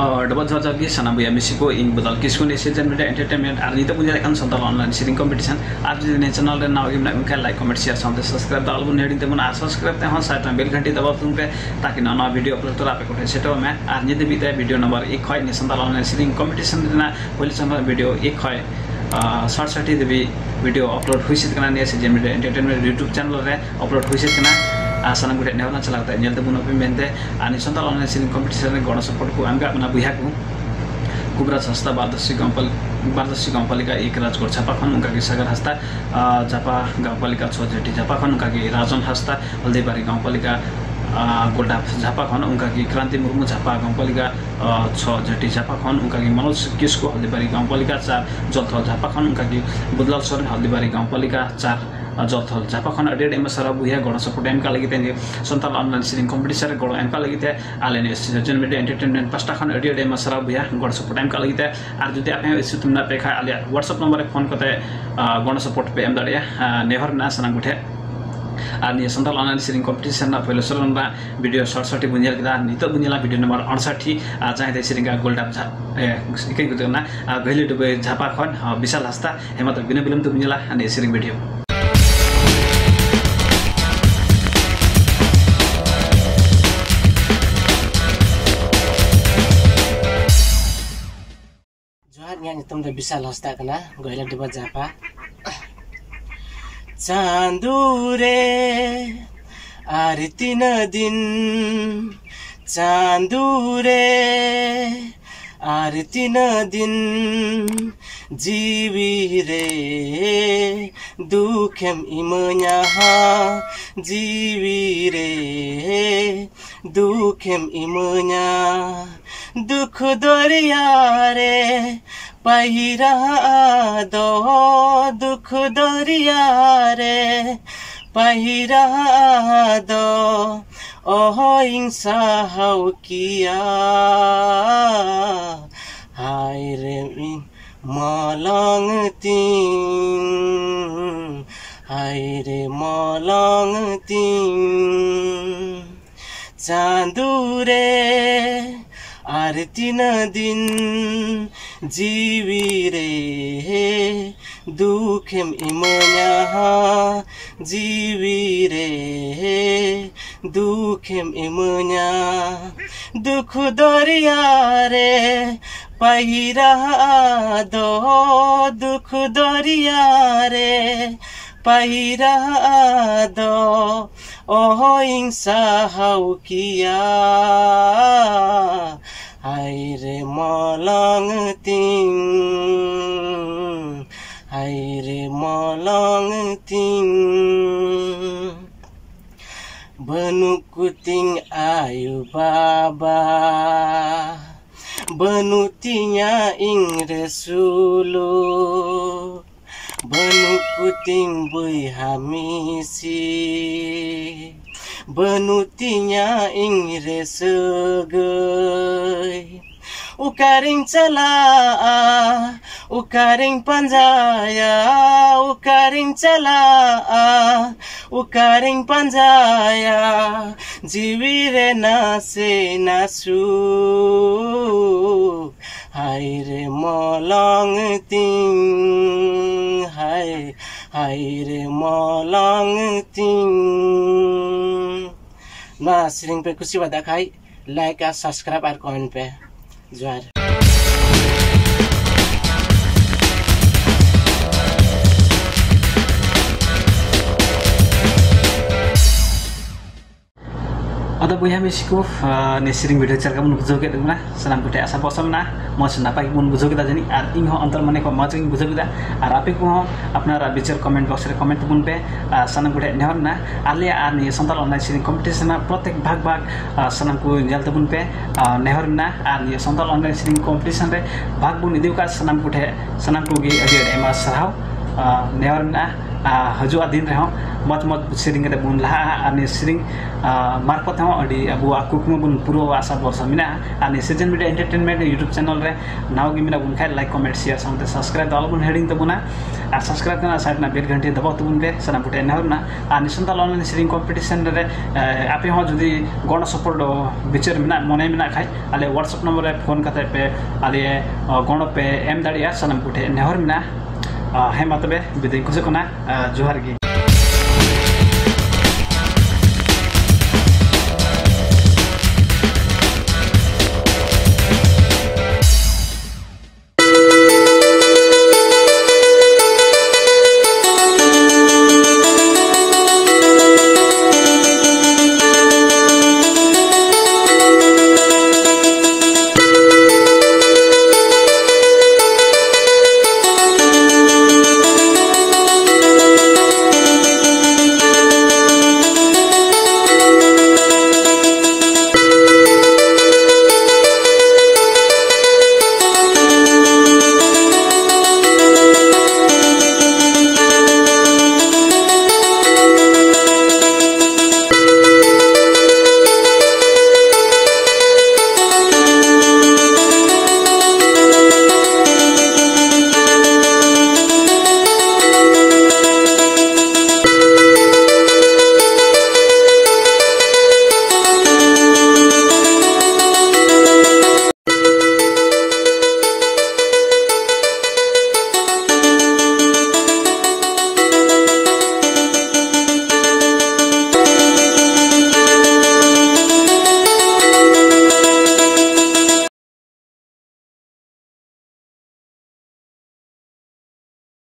Double जोर जागी सनाम भैया मिसी को इन बदल किसको ने सिरजन मीडिया एंटरटेनमेंट और नितो बुझे लेकिन संताल ऑनलाइन सिरिंग कंपटीशन आज जो ने चैनल रे नाउ गिमना उनका लाइक कमेंट शेयर साउंड सब्सक्राइब दाल बुन हेडिंग ते मन आ सब्सक्राइब ते हां साइड में बेल घंटी दबाओ तुम पे ताकि नया वीडियो अपलोड तो आपे कोठे सेटो में आज निते बीते वीडियो नंबर 1 है ने संताल ऑनलाइन सिरिंग कंपटीशन ना पहले चैनल वीडियो 1 है 60 देवी वीडियो अपलोड हुई कना ने सिरजन मीडिया एंटरटेनमेंट यूट्यूब चैनल रे अपलोड हुई कना सनाम गुटे नेवना चलाते नेलते बुन पे मेनते आनी संताल ऑनलाइन सिरिंग कंपटीशन रे गण सपोर्ट को आमगा बना बुया को कुबराज हस्ता बारदर्शी गाउँपालिका एक राजकोट झापाखन उनका की सागर हस्ता झापा गाउँपालिका 6 जेटी झापाखन उनका की राजन हस्ता हल्दीबारी गाउँपालिका गोल्डा झापाखन उनका की क्रांति मुर्मू झापा गाउँपालिका 6 जेटी झापाखन उनका की मनोज किसको हल्दीबारी गाउँपालिका 4 जलथल झापाखन उनका की बुदलाल सोरेन हल्दीबारी गाउँपालिका 4 जलथल झापाखन अडेड एम सारा बुया गण सपोर्ट एमका लगी थे संताल ऑनलाइन सिरिंग कंपटीशन गण एमका लगी थे आलेन सिरजन मीडिया एंटरटेनमेंट पास्टा खन अडेड एम सारा बुया गण सपोर्ट एमका लगी थे और जुदी आपे इस तुमना पे खा आले व्हाट्सएप नंबर रे फोन करते गण सपोर्ट पे एम दाड़िया नेहर ना सना गुठे और निये संताल ऑनलाइन सिरिंग कंपटीशन ना पहले सर ना वीडियो शॉर्ट बुझेल किदा नितो बुझेला वीडियो नंबर 68 जहाँ थे सिरिंग गोल्ड अप इके गुतना गहिले डुबे झापा खन विशाल हस्ता हेमत बिना बिलम तो बुझेला अनि सिरिंग वीडियो जोहार nya nyutum da BISHAL HASDA kana goila duba japa चांदूरे आरती न दिन चांदूरे आरती न दिन जीवी रे दुखेम इमnya जीवी रे दुखेम इमnya दुख दरिया रे पहिरा दो दुख दरिया रे पहिरा दो ओहो इंसा हाउ किया हाय रे मलंग तिंग हाय रे मलंग तिंग चांदूरे आरती न दिन जीवी रे दुखेम इमnya जीवी रे दुखेम इमnya दुख दरिया रे पहिरा दो दुख दरिया रे पहिरा दो ओहो इंसा हाउ किया हाय रे मलंग तिंग हाय रे मलंग तिंग बनु कुतिंग आयु बाबा बनु तिnya ingre sulu बनु कुतिंग बयहा मिसि बनु तिnya ingre segai ukaring cala ukaring panjaya ukaring cala ukaring panjaya jiwi re nase nasu hai re molong ting hai re molong ting ना सिरिंग पे खुशी बता खाई लाइक और सब्सक्राइब और कमेंट पे जोहार अदा बयहा मिसी को ने सिरिंग वीडियो चलका मन बुझो के दना सनाम गुटे आशा पसम ना मस नापाई मन बुझो के जानी और इन हो अंतर मने को मज बुझो के और आपे को अपना विचार कमेंट बॉक्स रे कमेंट बुन पे सनाम गुटे नेहर ना आले आ नि संताल ऑनलाइन सिरिंग कंपटीशन ना प्रत्येक भाग सनाम को नेलते बुन पे नेहर ना और नि संताल ऑनलाइन सिरिंग कंपटीशन रे भाग बुन इदिउ का सनाम गुटे सनाम को गे अगे एमा सराव नेहर ना हजूआ दिन रहे मज मज सेरिंग कते बुन लहा और ने सेरिंग मार्फत हो अडी अबु कुकमु बुन पूर्व आशा वर्षा मिना और ने Sirjan media entertainment YouTube channel रे नावगी मिना बुन खाय लाइक कमेंट शेयर साउंड सब्सक्राइब दाल बुन हेडिंग तबुना और सब्सक्राइब करना साइड ना बेल घंटी दबाव तबुन पे सना पुटे नहरना और निसंताल ऑनलाइन सेरिंग कंपटीशन रे आपे हो जदी गण सपोर्ट बिचार मिना मने मिना खाय आले व्हाट्सएप नंबर रे फोन कते पे आले गण पे एम दाड़िया सना पुटे नहर मिना हेमा तबे बिदाय को जोहार गी।